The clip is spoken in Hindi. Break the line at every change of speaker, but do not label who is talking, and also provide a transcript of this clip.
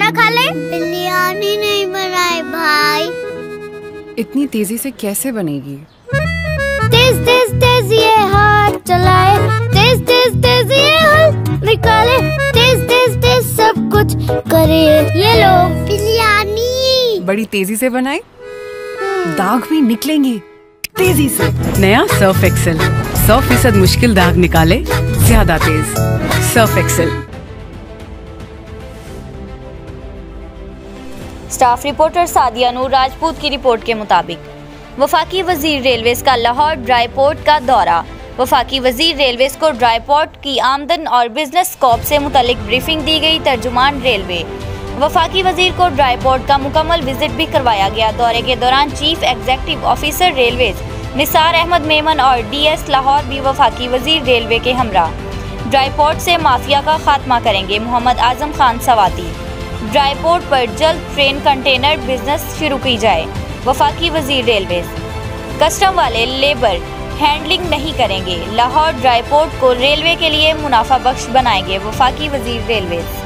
खाना खा ले। बिरयानी नहीं बनाए भाई।
इतनी तेजी से कैसे बनेगी?
तेज तेज तेज ये हाथ चलाए, तेज तेज तेज ये हाथ निकाले, तेज तेज तेज सब कुछ करे। ये लो बिरयानी।
बड़ी तेजी से बनाए, दाग भी निकलेंगे तेजी से।
नया सर्फ एक्सेल, 100% मुश्किल दाग निकाले ज्यादा तेज। Surf Excel.
Staff reporter Sadia Noor Rajput की रिपोर्ट के मुताबिक वफाकी वजीर रेलवेज का लाहौर ड्राई पोर्ट का दौरा। वफाकी वजीर रेलवेज को ड्राई पोर्ट की आमदन और बिजनेस स्कोप से मुतल्लिक ब्रीफिंग दी गई। तर्जुमान रेलवे वफाकी वजीर को ड्राई पोर्ट का मुकम्मल विजिट भी करवाया गया। दौरे के दौरान chief executive officer railways Nisar Ahmed Memon और डीएस लाहौर भी वफाकी वजीर रेलवे के हमरा ड्राई पोर्ट से माफिया का खात्मा करेंगे। मोहम्मद आजम खान सवाती ड्राई पोर्ट पर जल्द ट्रेन कंटेनर बिजनेस शुरू की जाए। वफाकी वजीर रेलवेज कस्टम वाले लेबर हैंडलिंग नहीं करेंगे। लाहौर ड्राई पोर्ट को रेलवे के लिए मुनाफा बख्श बनाएंगे। वफाकी वजीर रेलवेज।